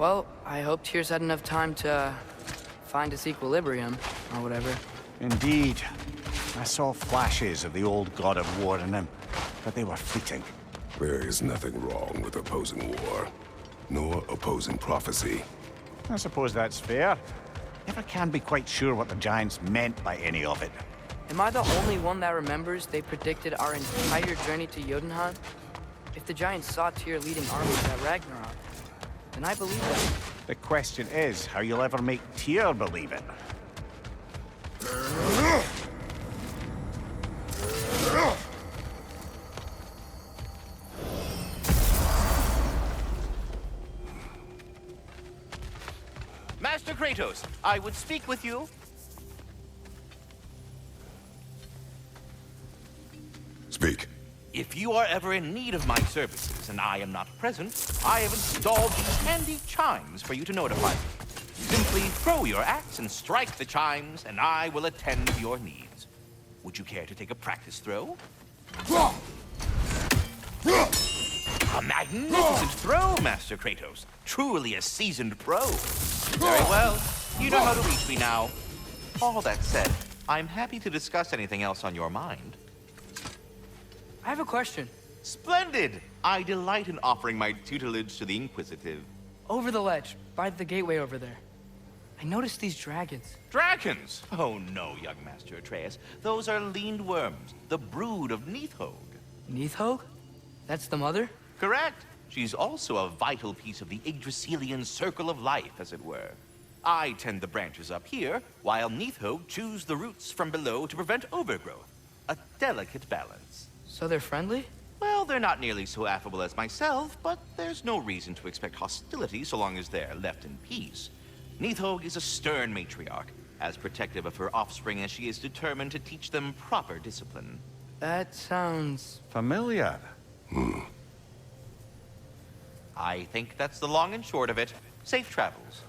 Well, I hope Tyr's had enough time to find its equilibrium, or whatever. Indeed. I saw flashes of the old god of war in him, but they were fleeting. There is nothing wrong with opposing war, nor opposing prophecy. I suppose that's fair. Never can be quite sure what the Giants meant by any of it. Am I the only one that remembers they predicted our entire journey to Jotunheim? If the Giants saw Tyr leading armies at Ragnarok, then I believe them. The question is how you'll ever make Tyr believe it. Master Kratos, I would speak with you. Speak. If you are ever in need of my services and I am not present, I have installed these handy chimes for you to notify me. Simply throw your axe and strike the chimes, and I will attend to your needs. Would you care to take a practice throw? A magnificent throw, Master Kratos. Truly a seasoned pro. Very well. You know how to reach me now. All that said, I'm happy to discuss anything else on your mind. I have a question. Splendid! I delight in offering my tutelage to the inquisitive. Over the ledge, by the gateway over there. I noticed these dragons. Dragons? Oh no, young Master Atreus. Those are leaned worms, the brood of Nidhogg. Nidhogg? That's the mother? Correct. She's also a vital piece of the Yggdrasilian circle of life, as it were. I tend the branches up here, while Nidhogg chews the roots from below to prevent overgrowth. A delicate balance. So they're friendly? Well, they're not nearly so affable as myself, but there's no reason to expect hostility so long as they're left in peace. Nidhogg is a stern matriarch, as protective of her offspring as she is determined to teach them proper discipline. That sounds... Familiar. I think that's the long and short of it. Safe travels.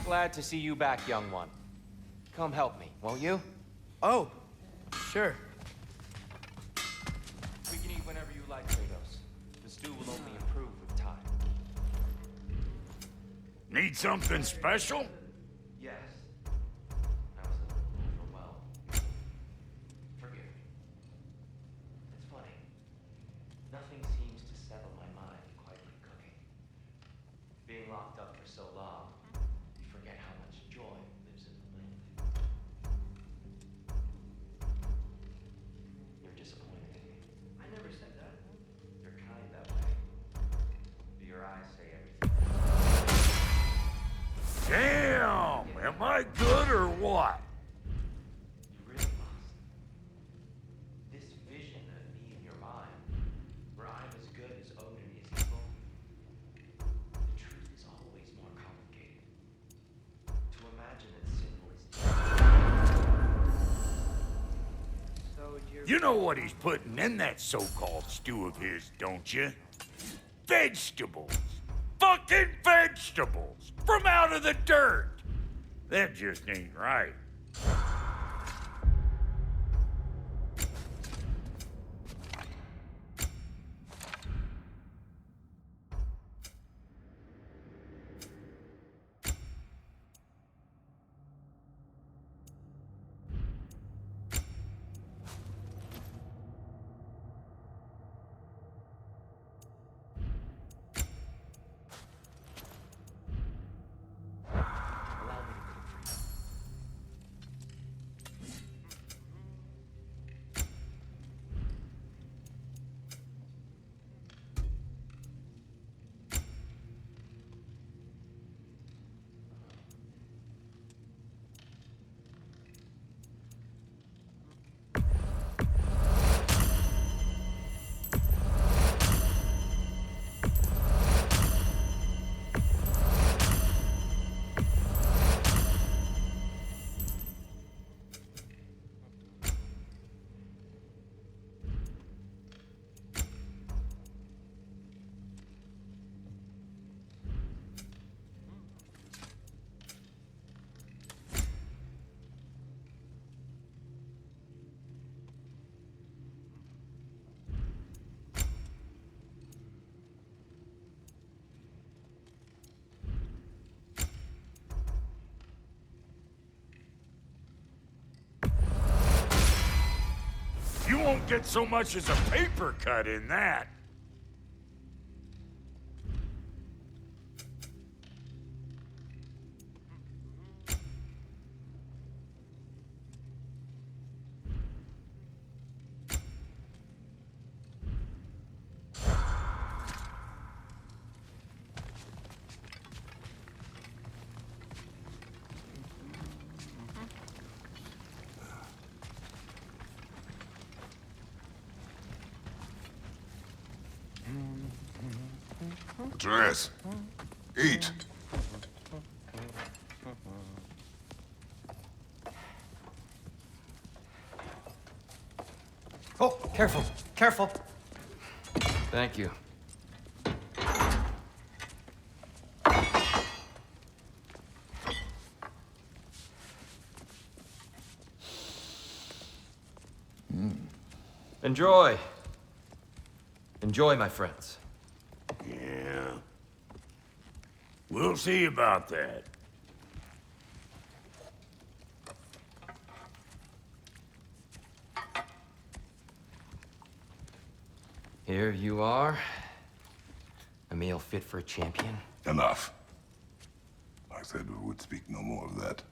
Glad to see you back, young one. Come help me, won't you? Oh, sure. We can eat whenever you like, Kratos. The stew will only improve with time. Need something special? Yes. I was overwhelmed. Forgive me. It's funny. Nothing seems to settle my mind quite like cooking. Being locked up for so long, you forget how much joy lives in the wind. You're disappointed in me. I never said that. You're kind that way. Do your eyes say everything? Damn! Am I good or what? You really must. This vision of me in your mind, where I'm as good as Odin is evil, the truth is always more complicated. To imagine it simple is So you're... You know what he's putting in that so-called stew of his, don't you? Vegetables! Fucking vegetables! From out of the dirt! That just ain't right. allow me to cook for you. get so much as a paper cut in that. Atreus, eat. Oh, careful, careful. Thank you. Enjoy. Enjoy, my friends. Yeah. We'll see about that. Here you are. A meal fit for a champion. Enough. I said we would speak no more of that.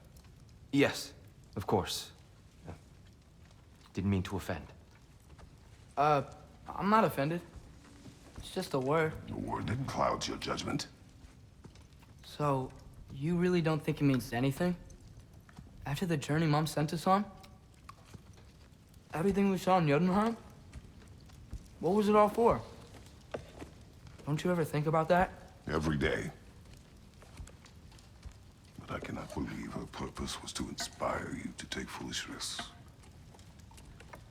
Yes, of course. Didn't mean to offend. I'm not offended. It's just a word. A word that clouds your judgment. So, you really don't think it means anything? After the journey Mom sent us on? Everything we saw in Jotunheim? What was it all for? Don't you ever think about that? Every day. But I cannot believe her purpose was to inspire you to take foolish risks.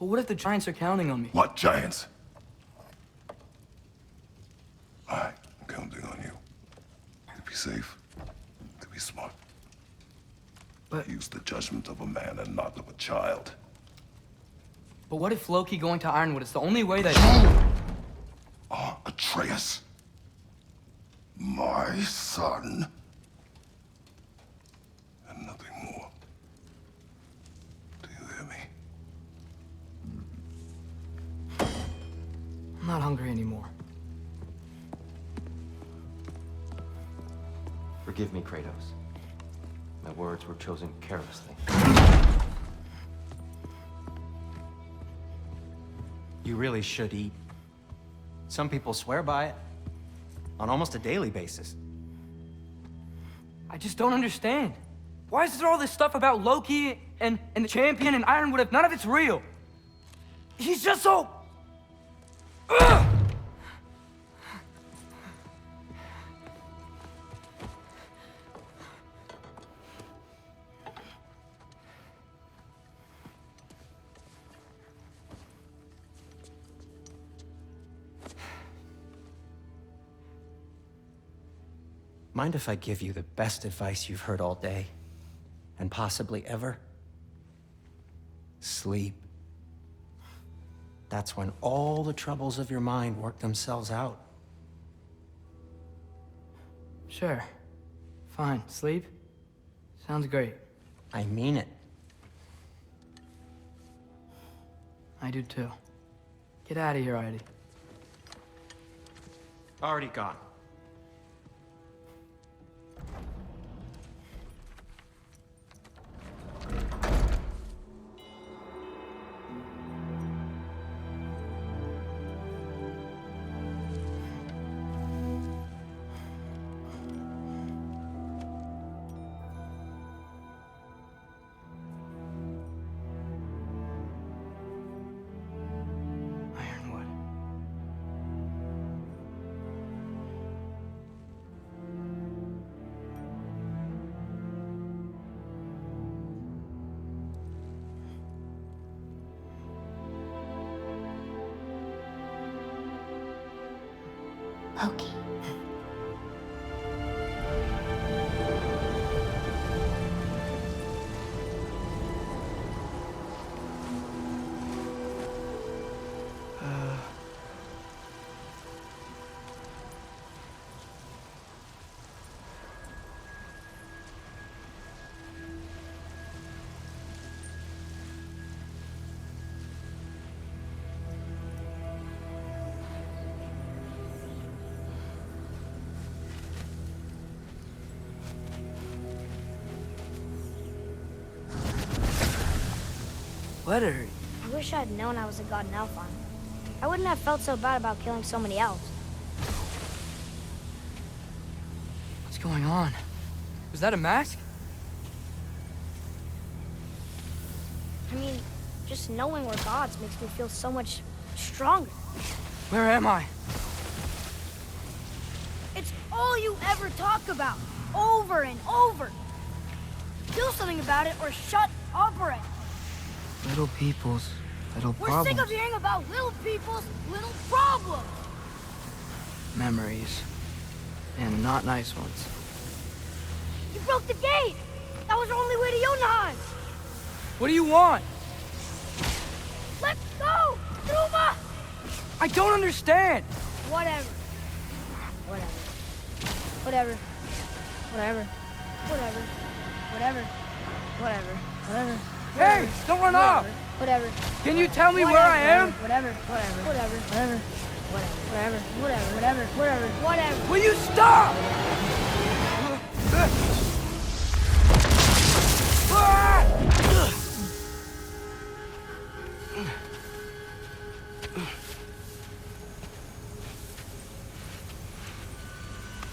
But what if the Giants are counting on me? What giants? I'm counting on you. To be safe. To be smart. But- Use the judgment of a man and not of a child. But what if Loki going to Ironwood is the only way that... Atreus. My son. And nothing more. Do you hear me? I'm not hungry anymore. Forgive me, Kratos. My words were chosen carelessly. You really should eat. Some people swear by it. On almost a daily basis. I just don't understand. Why is there all this stuff about Loki and the champion and Ironwood if none of it's real? He's just so... Ugh! Mind if I give you the best advice you've heard all day? And possibly ever? Sleep. That's when all the troubles of your mind work themselves out. Sure. Fine. Sleep? Sounds great. I mean it. I do too. Get out of here, Heidi. Already gone. Ironwood. Loki. sweater. I wish I'd known I was a god in Alfheim. I wouldn't have felt so bad about killing so many elves. What's going on? Was that a mask? I mean, just knowing we're gods makes me feel so much stronger. Where am I? It's all you ever talk about, over and over. Do something about it or shut up already. Little people's little We're problems. sick of hearing about little people's little problems. Memories. And not nice ones. You broke the gate. That was our only way to Jotunheim. What do you want? Let's go, Duma! I don't understand! Whatever. Whatever. Whatever. Whatever. Whatever. Whatever. Whatever. Whatever. Hey! Don't run off! Whatever. Can you tell me where I am? Whatever. Whatever. Whatever. Whatever. Whatever. Whatever. Whatever. Whatever. Whatever. Will you stop?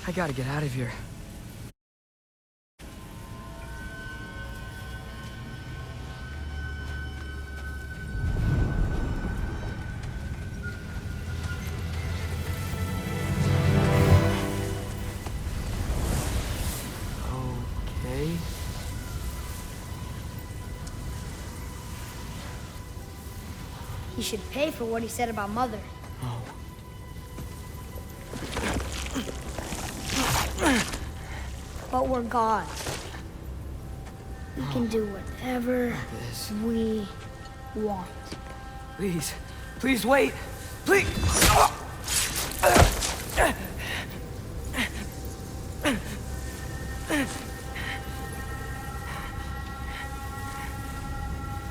I gotta get out of here. Okay. He should pay for what he said about Mother. Oh. But we're gods. We can do whatever This. we want. Please. Please wait. Please.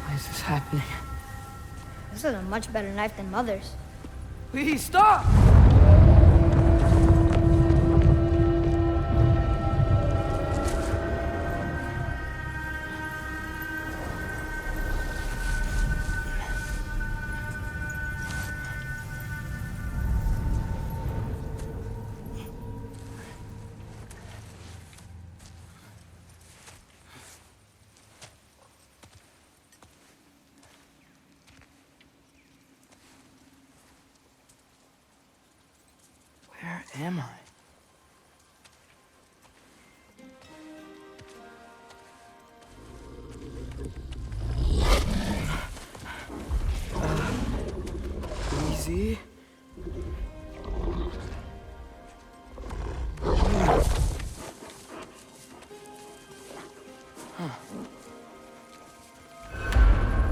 Why is this happening? This is a much better knife than Mother's. Please stop! Where am I? Easy. Huh.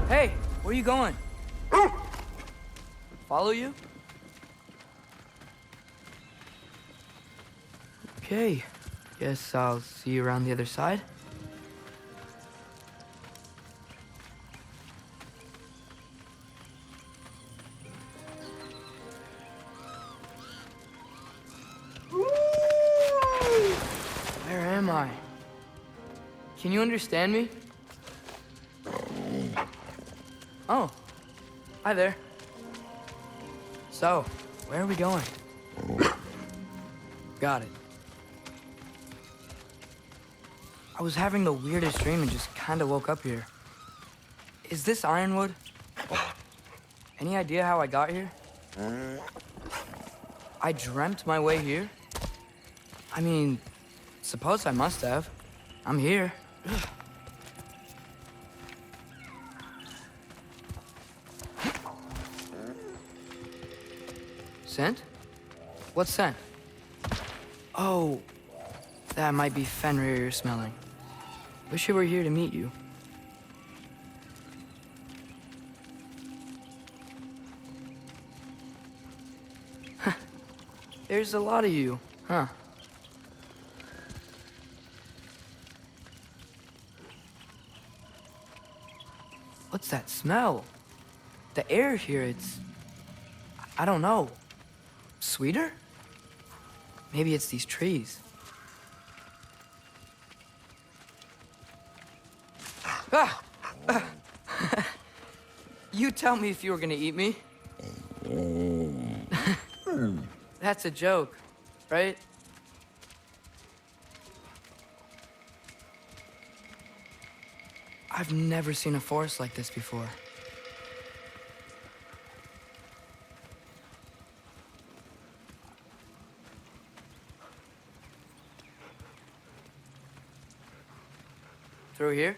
Hey, where are you going? Follow you? Okay, guess I'll see you around the other side. Where am I? Can you understand me? Oh, hi there. So, where are we going? Got it. I was having the weirdest dream and just kind of woke up here. Is this Ironwood? Any idea how I got here? I dreamt my way here? I mean, suppose I must have. I'm here. Scent? What scent? Oh, that might be Fenrir you're smelling. Wish I were here to meet you. There's a lot of you, huh? What's that smell? The air here, I don't know. Sweeter? Maybe it's these trees. You tell me if you were gonna eat me. That's a joke, right? I've never seen a forest like this before. Through here?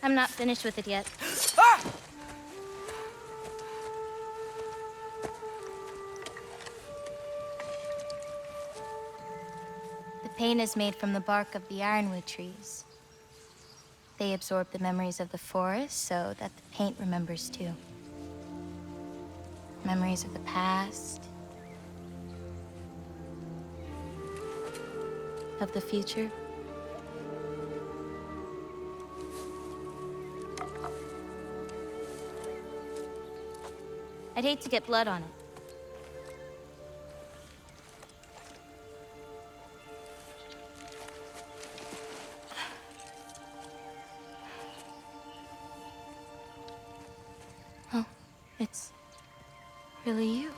I'm not finished with it yet. Ah! The paint is made from the bark of the Ironwood trees. They absorb the memories of the forest so that the paint remembers too. Memories of the past, of the future. I'd hate to get blood on it. Oh, it's really you.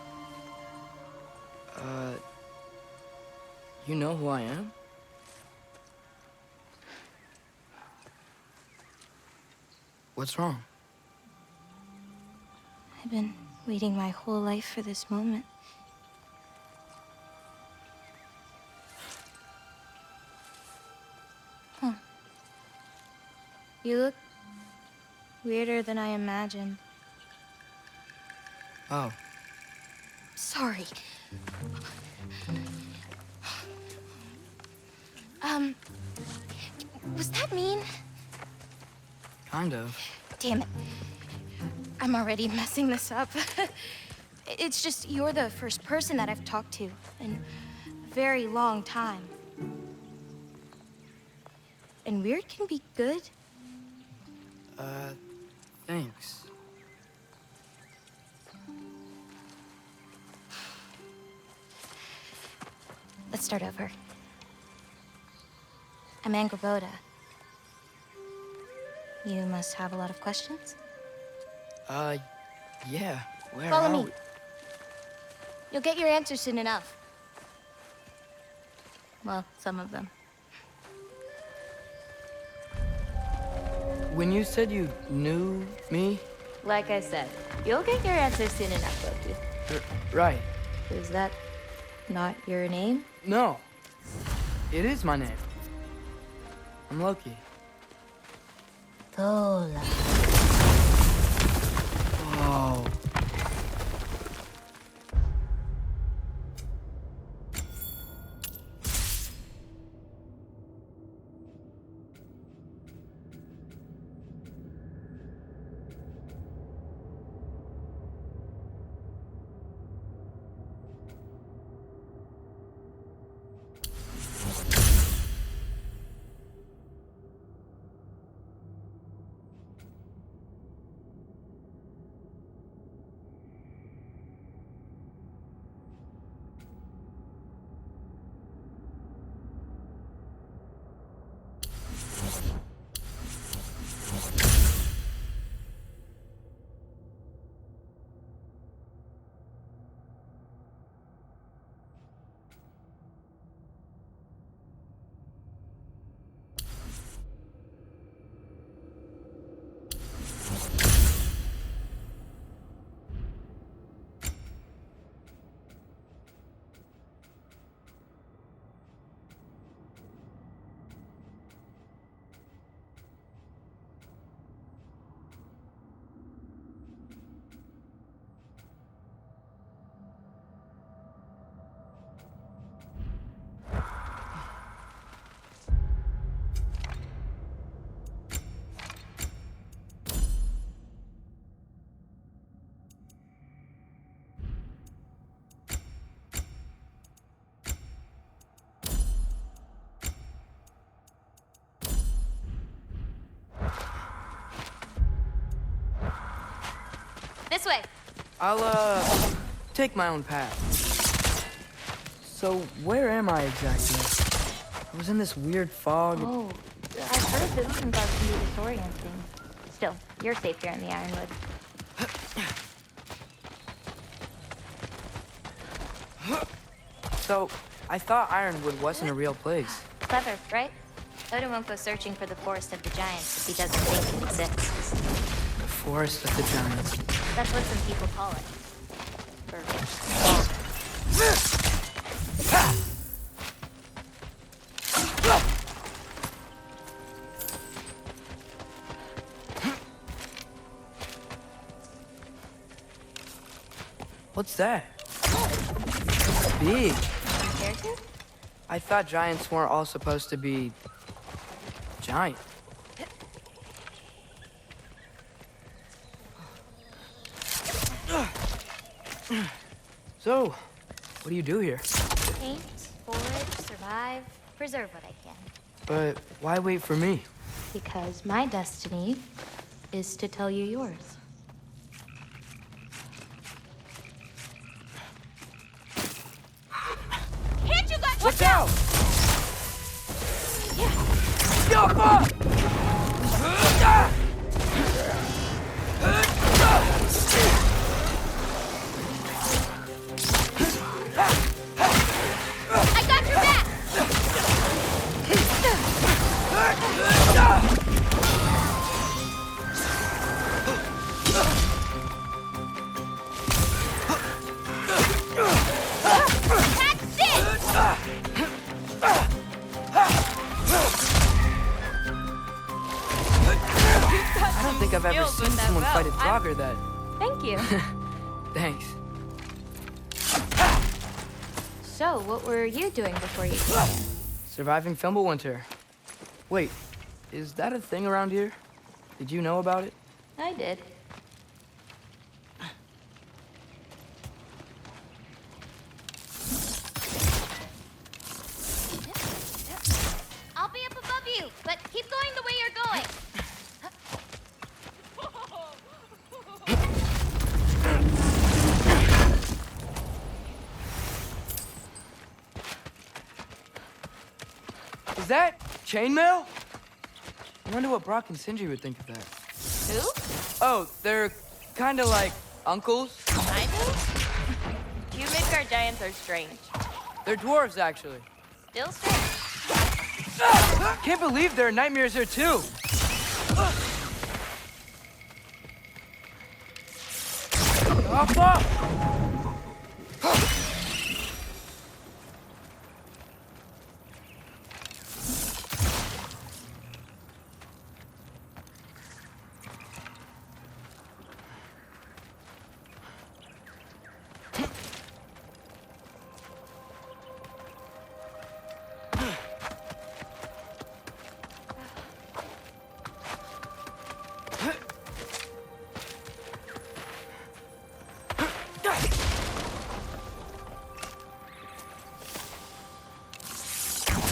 You know who I am? What's wrong? I've been waiting my whole life for this moment. Huh. You look weirder than I imagined. Oh. Sorry. Was that mean? Kind of. Damn it. I'm already messing this up. It's just you're the first person that I've talked to in a very long time. And weird can be good. Thanks. Let's start over. I'm Angrboda. You must have a lot of questions? Yeah. Where Follow are me. we? You'll get your answers soon enough. Well, some of them. When you said you knew me? Like I said, you'll get your answers soon enough, Loki. Right. Is that not your name? No. It is my name. I'm Loki. Tola. Oh. This way. I'll, take my own path. So, where am I exactly? I was in this weird fog. Oh, I've heard citizen guards can be disorienting. Still, you're safe here in the Ironwood. So, I thought Ironwood wasn't a real place. Clever, right? Oda won't go searching for the Forest of the Giants if he doesn't think it exists. The Forest of the Giants. That's what some people call it. What's that? Big. Care to? I thought giants weren't all supposed to be giant. So, what do you do here? Paint, forage, survive, preserve what I can. But why wait for me? Because my destiny is to tell you yours. Can't you guys Watch out! I got your back! That's it! I don't think I've ever skills seen with that someone bow. fight a Draugr that. Thank you. Thanks. So, what were you doing before you came here? Surviving Fimbulwinter. Wait, is that a thing around here? Did you know about it? I did. I'll be up above you, but keep going the way you're going. Is that chainmail? I wonder what Brock and Sindri would think of that. Who? Oh, they're kind of like uncles. I do? You Midgard giants are strange. They're dwarves, actually. Still strange. Can't believe there are nightmares here, too. Alpha!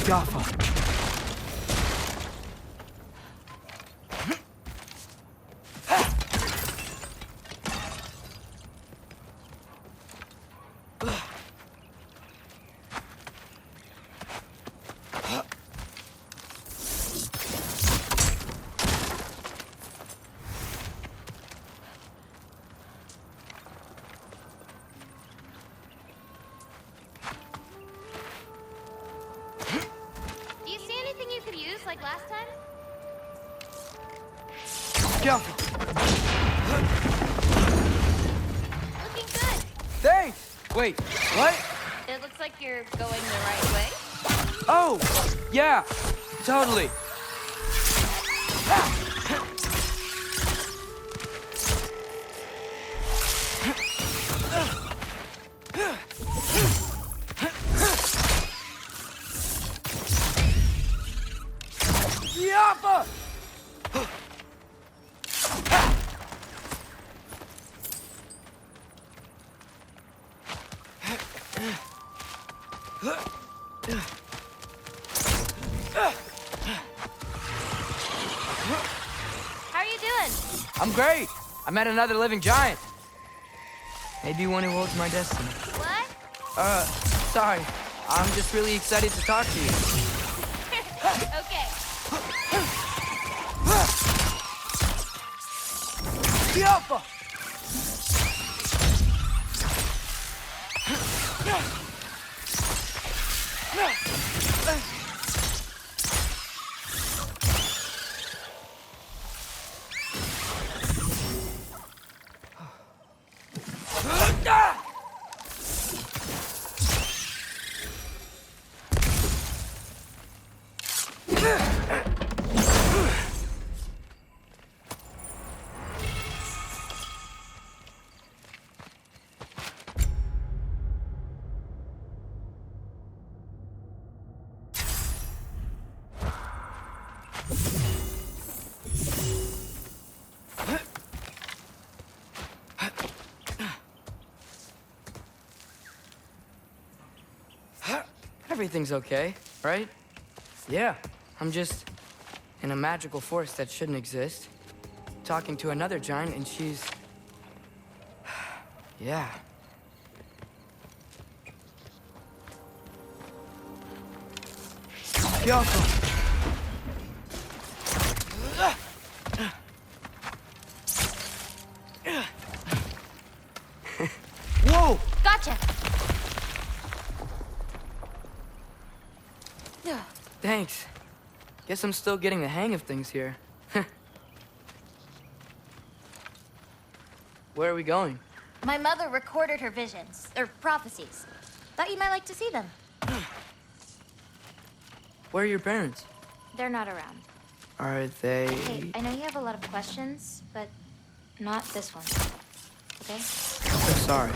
Jaffa. Do you see anything you could use like last time? Jaffa. Looking good. Thanks! Wait, what? It looks like you're going the right way. Oh, yeah, totally. Jaffa! How are you doing? I'm great. I met another living giant. Maybe one who holds my destiny. What? Sorry. I'm just really excited to talk to you. Okay. Alpha! Everything's okay, right? Yeah, I'm just in a magical force that shouldn't exist. Talking to another giant and she's... yeah. Kyoko! Whoa! Gotcha. Thanks. Guess I'm still getting the hang of things here. Where are we going? My mother recorded her visions, or prophecies. Thought you might like to see them. Where are your parents? They're not around. Are they... Hey, I know you have a lot of questions, but not this one. Okay? So sorry.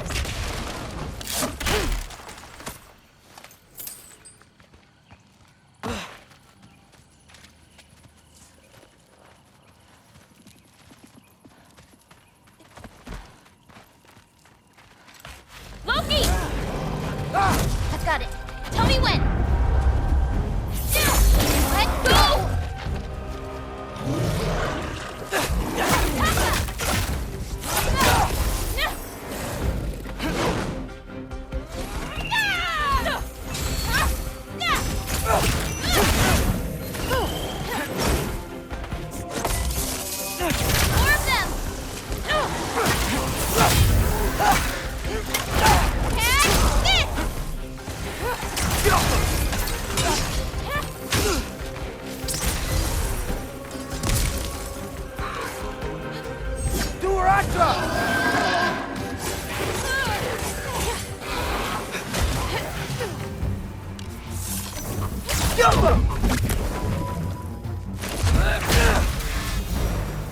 Loki! I've got it. Tell me when. Let go! More of them!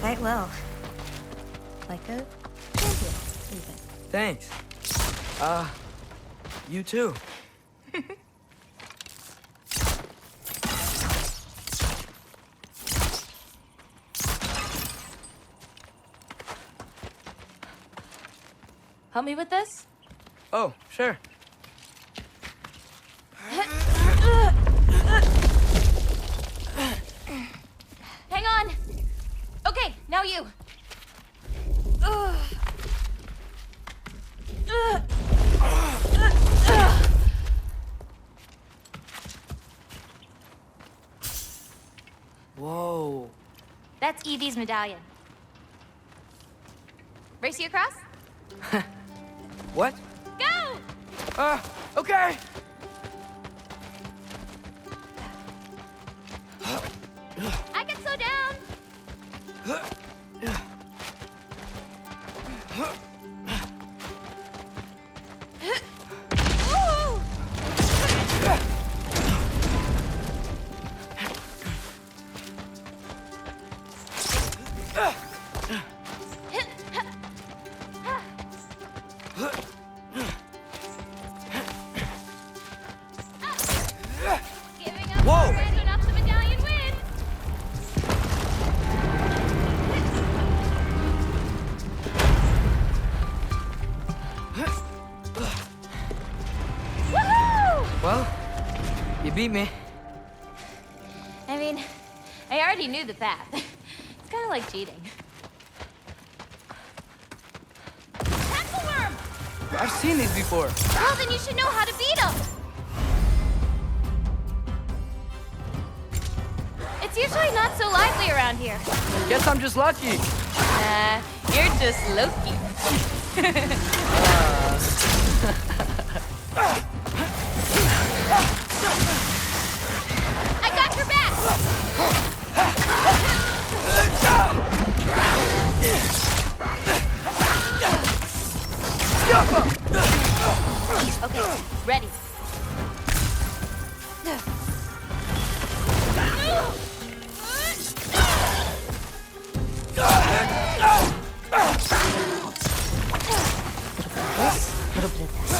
Quite well. Like a champion, even. Thanks. You too. Help me with this? Oh, sure. Hang on. Okay, now you. Whoa. That's Evie's medallion. Race you across? What? Go! Okay. I can slow down. Ooh! Giving up Whoa! already enough the medallion win. Woohoo! Well, you beat me. I mean, I already knew the path. It's kind of like cheating. Tackle worm! I've seen these before. Well, then you should know how to beat them. It's usually not so lively around here. Guess I'm just lucky. You're just Loki. I got your back! Okay, ready. Little bit of this.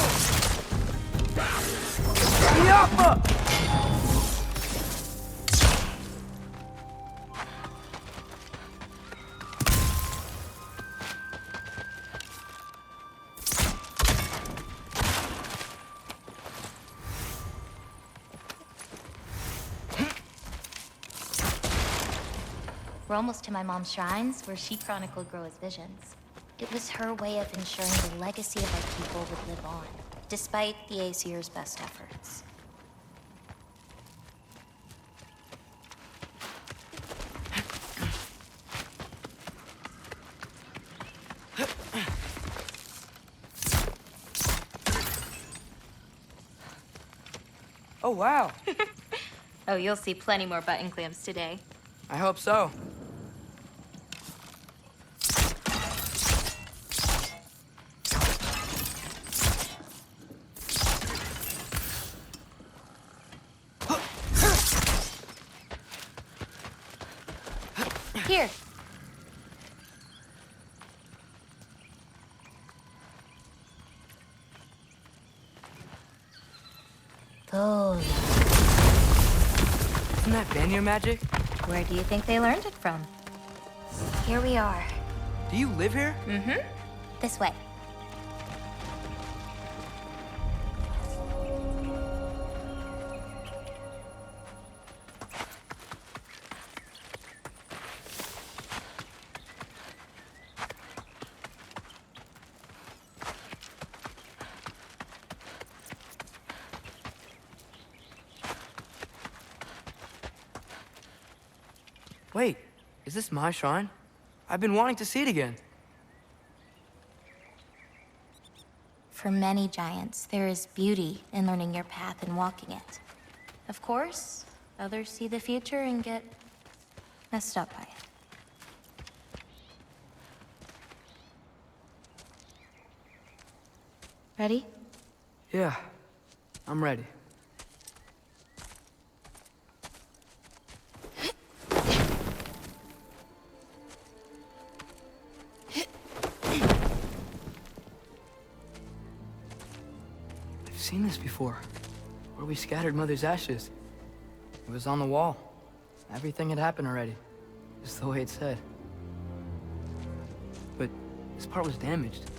We're almost to my mom's shrines, where she chronicled Groa's visions. It was her way of ensuring the legacy of our people would live on, despite the Aesir's best efforts. Oh, wow. Oh, you'll see plenty more button clamps today. I hope so. Here. Those. Isn't that Vanir magic? Where do you think they learned it from? Here we are. Do you live here? Mm-hmm. This way. Wait, is this my shrine? I've been wanting to see it again. For many giants, there is beauty in learning your path and walking it. Of course, others see the future and get messed up by it. Ready? Yeah, I'm ready. I've seen this before, where we scattered Mother's ashes. It was on the wall. Everything had happened already, just the way it said. But this part was damaged.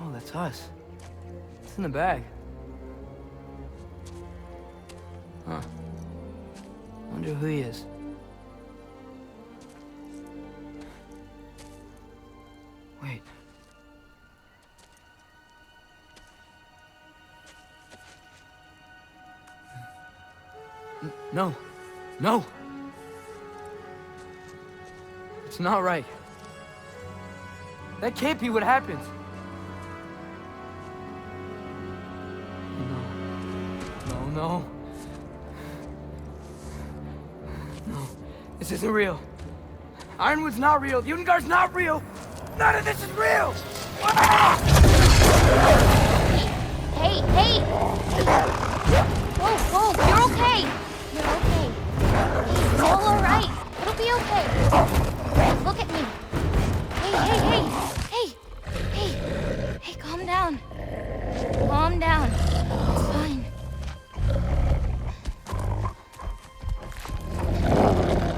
Oh, that's us. It's in the bag. Huh. Wonder who he is. Wait. No. No! It's not right. That can't be what happened. No. No. This isn't real. Ironwood's not real. Ungar's not real. None of this is real! Ah! Hey! Whoa, you're okay! You're okay. It's all alright. It'll be okay. Look at me. Hey, calm down. Calm down. It's fine.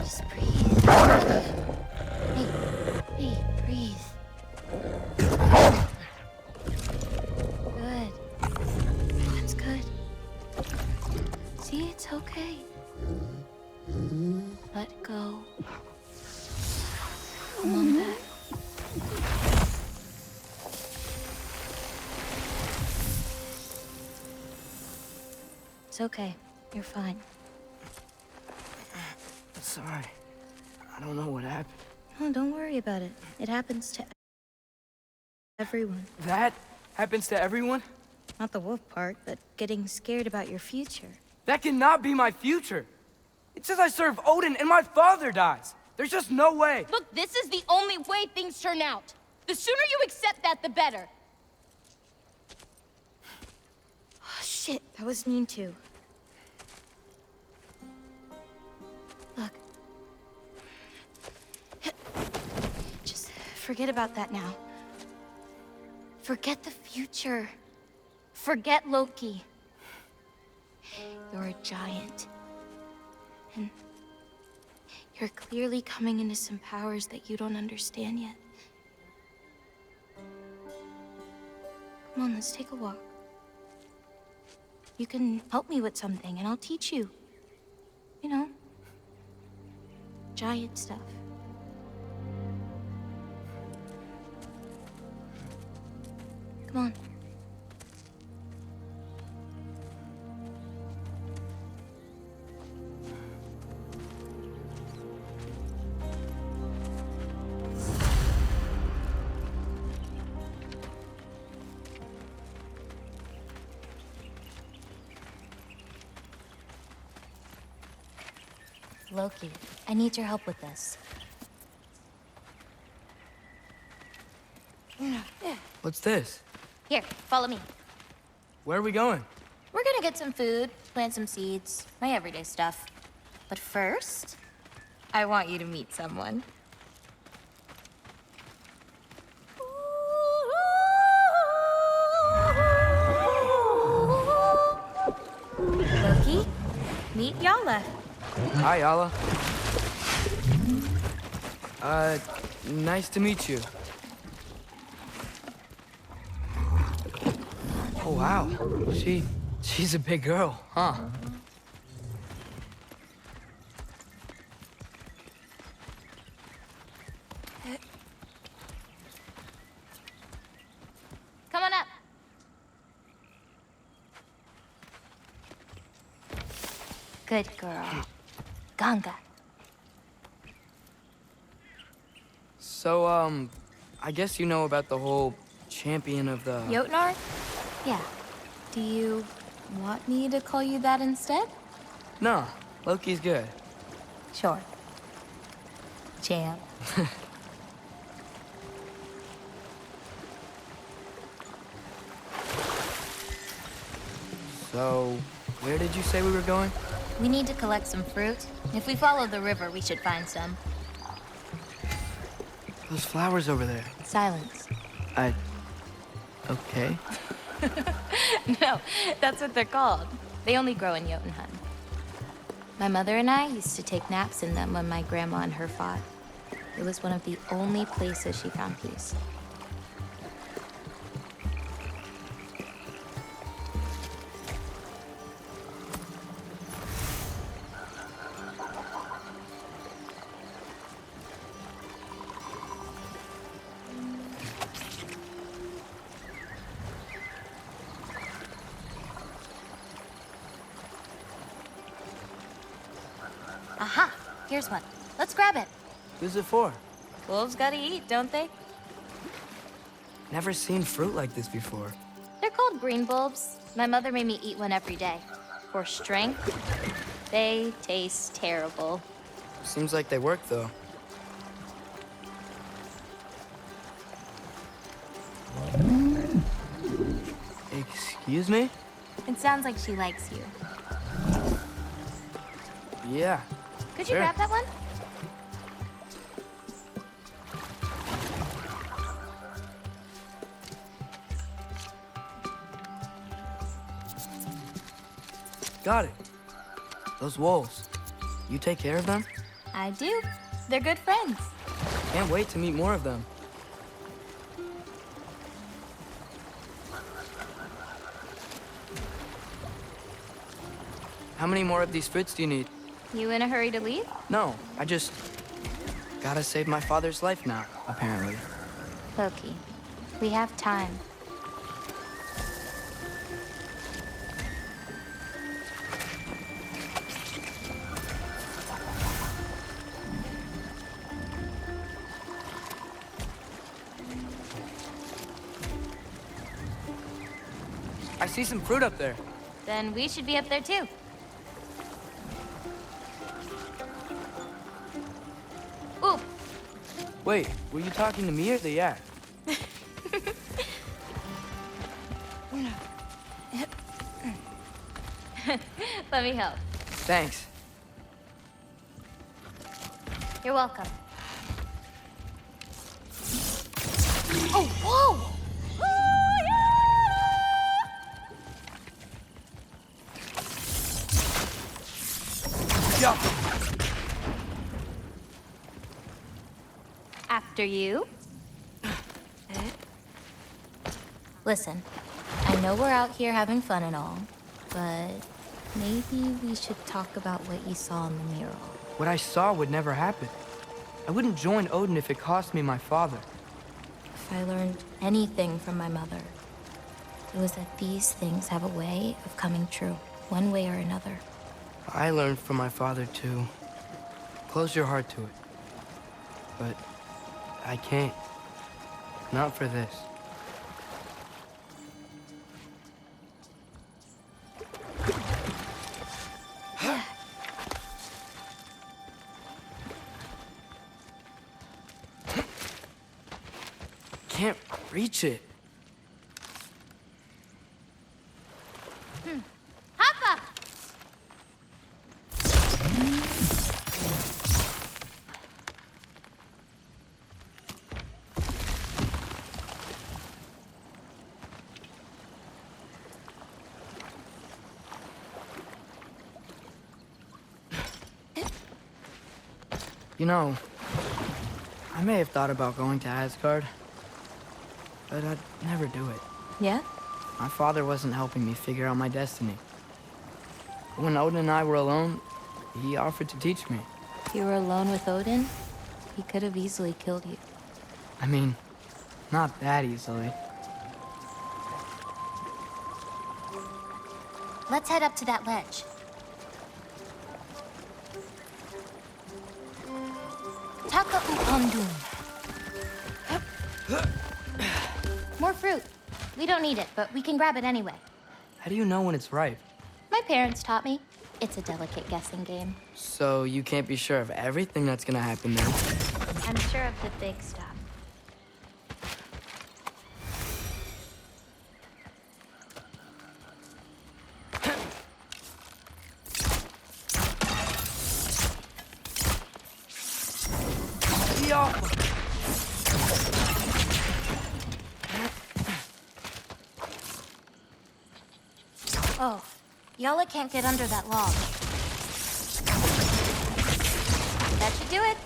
Just breathe. Hey, breathe. Good. That's good. See, it's okay. Let go. Come on back. It's okay. You're fine. Sorry. I don't know what happened. Oh, don't worry about it. It happens to everyone. That happens to everyone? Not the wolf part, but getting scared about your future. That cannot be my future. It says I serve Odin and my father dies. There's just no way. Look, this is the only way things turn out. The sooner you accept that, the better. Oh, shit, that was mean too. Look. Just forget about that now. Forget the future. Forget Loki. You're a giant. And you're clearly coming into some powers that you don't understand yet. Come on, let's take a walk. You can help me with something, and I'll teach you. You know, giant stuff. Come on. Loki, I need your help with this. What's this? Here, follow me. Where are we going? We're gonna get some food, plant some seeds, my everyday stuff. But first, I want you to meet someone. Loki, meet Yala. Hi, Yala. Nice to meet you. Oh, wow. She's a big girl, huh? Come on up. Good girl. Ganga. So, I guess you know about the whole champion of the... Jotnar? Yeah. Do you want me to call you that instead? No, Loki's good. Sure. Champ. So, where did you say we were going? We need to collect some fruit. If we follow the river, we should find some. Those flowers over there. Silence. Okay. No, that's what they're called. They only grow in Jotunheim. My mother and I used to take naps in them when my grandma and her fought. It was one of the only places she found peace. Aha! Here's one. Let's grab it. Who's it for? Wolves gotta eat, don't they? Never seen fruit like this before. They're called green bulbs. My mother made me eat one every day. For strength, they taste terrible. Seems like they work, though. Excuse me? It sounds like she likes you. Yeah. Could you Sure. grab that one? Got it. Those wolves. You take care of them? I do. They're good friends. Can't wait to meet more of them. How many more of these fruits do you need? You in a hurry to leave? No, I just gotta save my father's life now, apparently. Loki, we have time. I see some fruit up there. Then we should be up there too. Ooh, Wait, were you talking to me or the yak? let me help. Thanks. You're welcome. Oh, whoa! Yeah. After you. Listen, I know we're out here having fun and all, but maybe we should talk about what you saw in the mural. What I saw would never happen. I wouldn't join Odin if it cost me my father. If I learned anything from my mother, it was that these things have a way of coming true, one way or another. I learned from my father too. Close your heart to it. But I can't. Not for this. Can't reach it. Hoppa! You know, I may have thought about going to Asgard, but I'd never do it. Yeah? My father wasn't helping me figure out my destiny. When Odin and I were alone, he offered to teach me. If you were alone with Odin, he could have easily killed you. I mean, not that easily. Let's head up to that ledge. Taka upondum. More fruit. We don't need it, but we can grab it anyway. How do you know when it's ripe? My parents taught me. It's a delicate guessing game. So you can't be sure of everything that's gonna happen then? I'm sure of the big stuff. Oh, Yala can't get under that log. That should do it.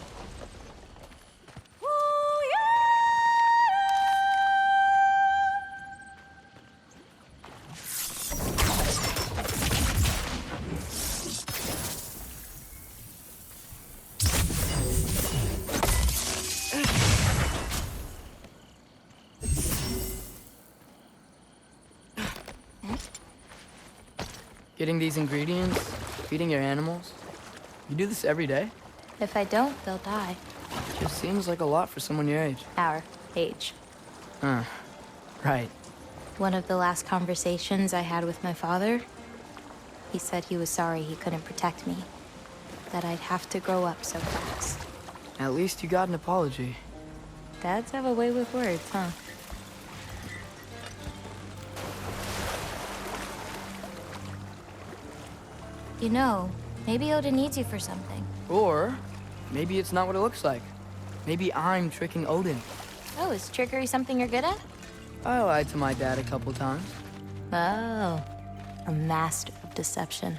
Getting these ingredients, feeding your animals. You do this every day? If I don't, they'll die. Just seems like a lot for someone your age. Our age. Right. One of the last conversations I had with my father, he said he was sorry he couldn't protect me. That I'd have to grow up so fast. At least you got an apology. Dads have a way with words, huh? You know, maybe Odin needs you for something. Or maybe it's not what it looks like. Maybe I'm tricking Odin. Oh, is trickery something you're good at? I lied to my dad a couple times. Oh, a master of deception.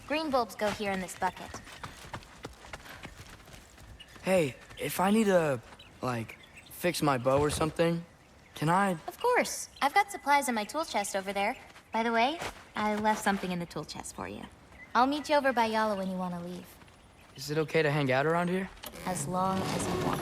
Green bulbs go here in this bucket. Hey, if I need to, like, fix my bow or something, can I? Of course. I've got supplies in my tool chest over there. By the way, I left something in the tool chest for you. I'll meet you over by Yala when you want to leave. Is it okay to hang out around here? As long as you want.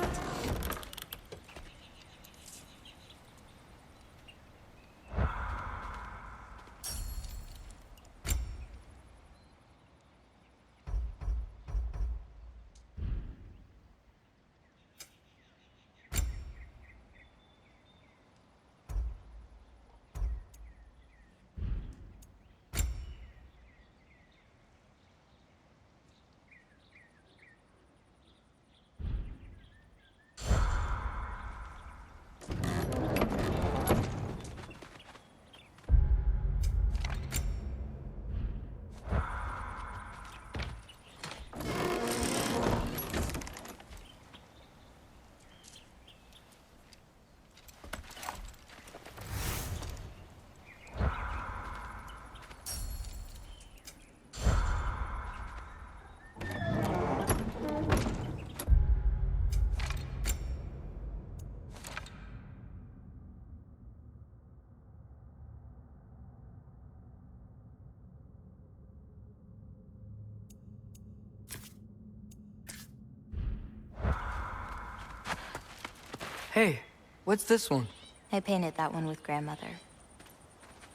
Hey, what's this one? I painted that one with grandmother.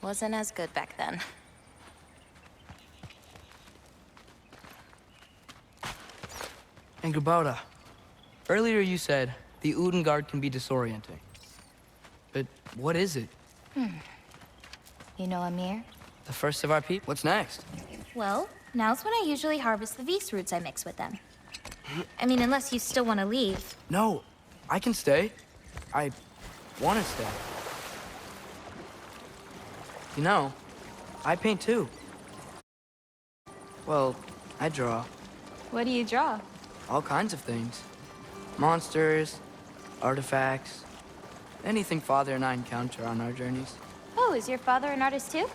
Wasn't as good back then. Angrboda, earlier you said the Udengard can be disorienting. But what is it? You know Amir? The first of our people? What's next? Well, now's when I usually harvest the Vis roots I mix with them. I mean, unless you still want to leave. No, I can stay. I want to stay. You know, I paint too. Well, I draw. What do you draw? All kinds of things. Monsters, artifacts, anything Father and I encounter on our journeys. Oh, is your father an artist too?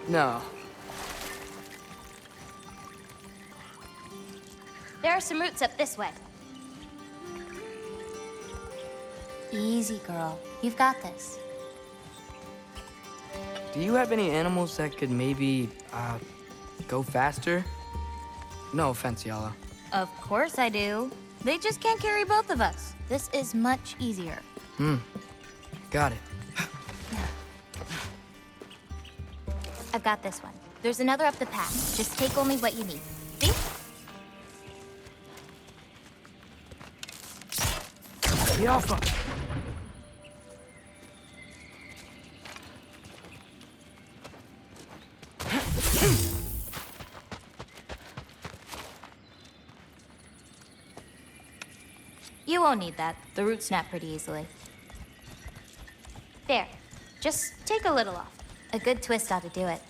No. There are some roots up this way. Easy, girl. You've got this. Do you have any animals that could maybe, go faster? No offense, Yala. Of course I do. They just can't carry both of us. This is much easier. Got it. I've got this one. There's another up the path. Just take only what you need. See? The Alpha! You won't need that. The roots snap pretty easily. There. Just take a little off. A good twist ought to do it.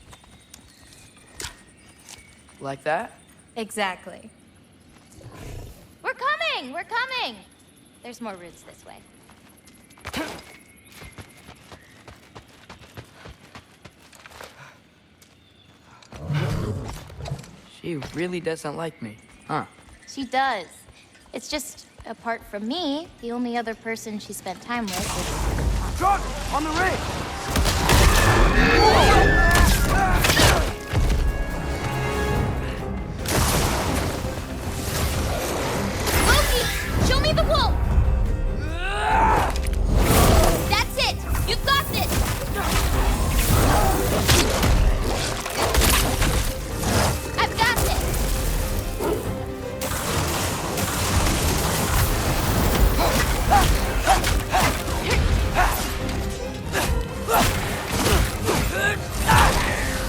Like that? Exactly. We're coming! We're coming! There's more roots this way. She really doesn't like me, huh? She does. It's just, apart from me, the only other person she spent time with is... Truck! On the ring! Loki! Show me the wolf! That's it! You got this! I've got this!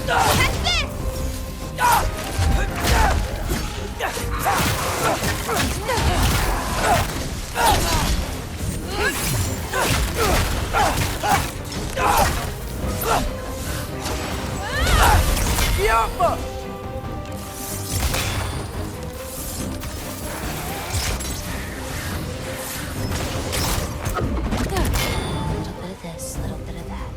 Catch this! The Alpha! Little bit of this, little bit of that.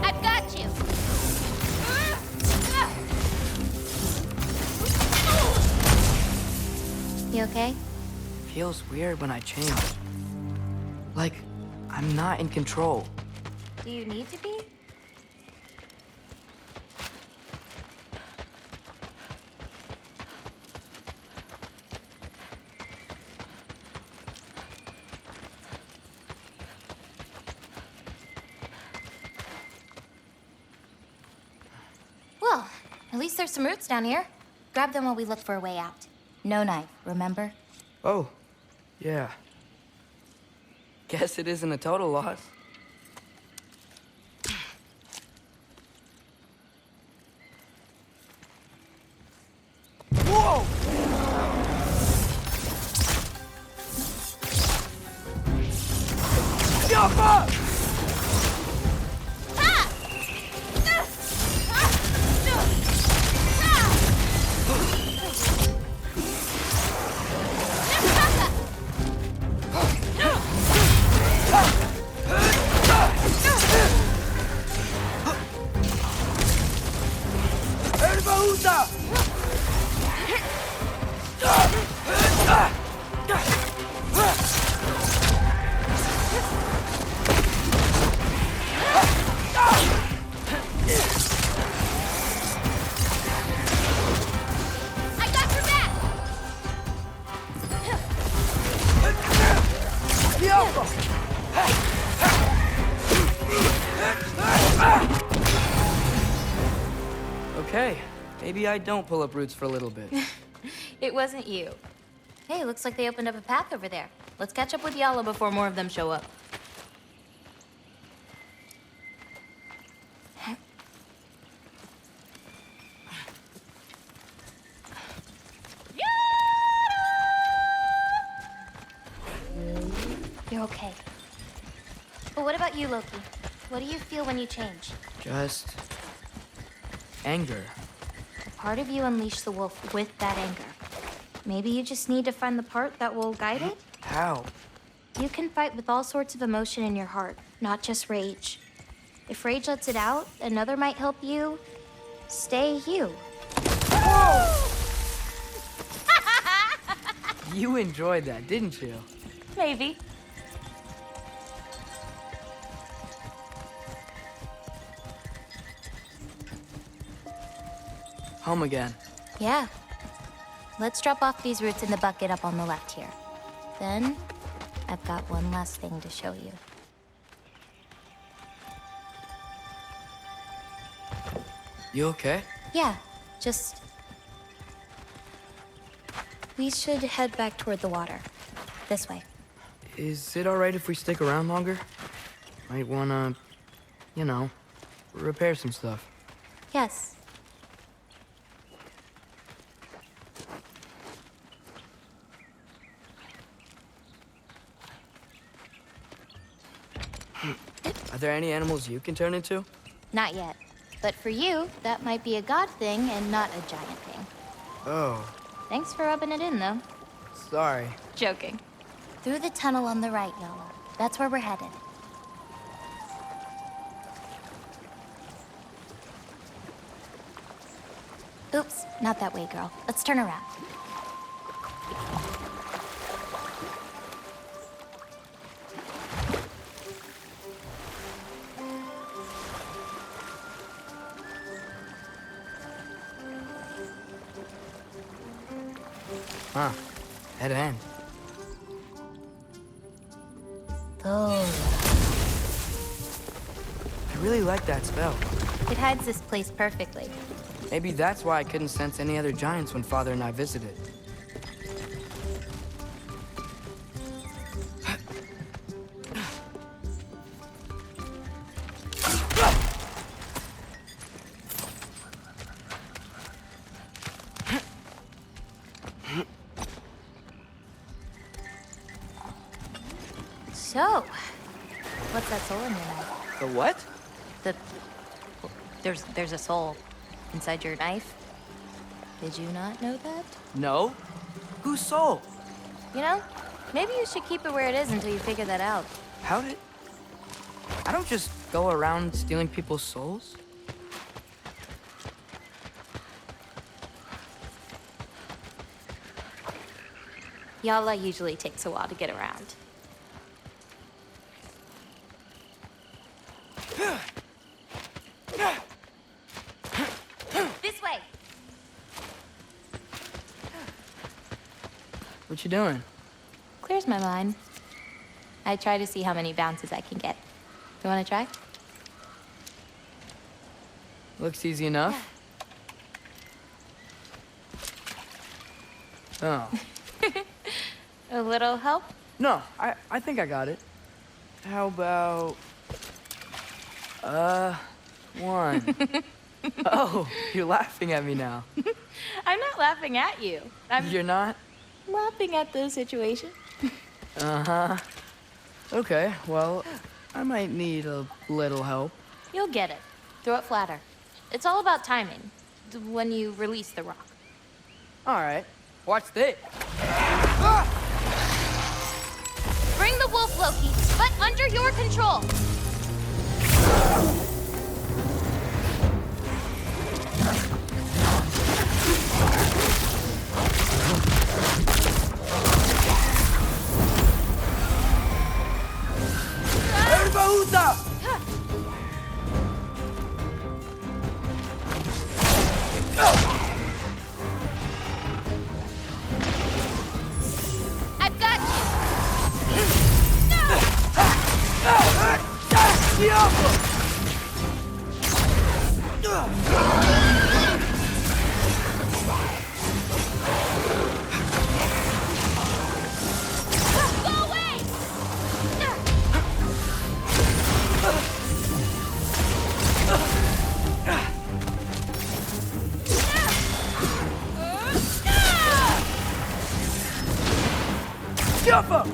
I've got you! You okay? feels weird when I change. Like, I'm not in control. Do you need to be? Well, at least there's some roots down here. Grab them while we look for a way out. No knife, remember? Oh, yeah. Guess it isn't a total loss. Whoa! Jump up! Okay, maybe I don't pull up roots for a little bit. It wasn't you. Hey, looks like they opened up a path over there. Let's catch up with Yala before more of them show up. You're okay. But what about you, Loki? What do you feel when you change? Just anger. A part of you unleashed the wolf with that anger. Maybe you just need to find the part that will guide it? How? You can fight with all sorts of emotion in your heart, not just rage. If rage lets it out, another might help you stay you. You enjoyed that, didn't you? Maybe. Home again. Yeah. Let's drop off these roots in the bucket up on the left here. Then, I've got one last thing to show you. You okay? Yeah, just... We should head back toward the water. This way. Is it alright if we stick around longer? Might wanna, you know, repair some stuff. Yes. Are there any animals you can turn into? Not yet. But for you, that might be a god thing and not a giant thing. Oh, Thanks for rubbing it in, though. sorry. Joking. Through the tunnel on the right, Yala. That's where we're headed. Oops, not that way, girl. Let's turn around. Huh. Dead end. Oh. I really like that spell. It hides this place perfectly. Maybe that's why I couldn't sense any other giants when Father and I visited. So, what's that soul in your knife? The what? There's a soul inside your knife. Did you not know that? No. Whose soul? You know, maybe you should keep it where it is until you figure that out. How did... I don't just go around stealing people's souls. Yala usually takes a while to get around. This way! What you doing? Clears my mind. I try to see how many bounces I can get. You wanna try? Looks easy enough. Oh. A little help? No, I think I got it. How about... one. Oh, you're laughing at me now. I'm not laughing at you. You're not? Laughing at the situation. Uh-huh. Okay, well, I might need a little help. You'll get it. Throw it flatter. It's all about timing. When you release the rock. All right, watch this. Bring the wolf, Loki, but under your control. Angrboda! I've got you. Go away! Jump up!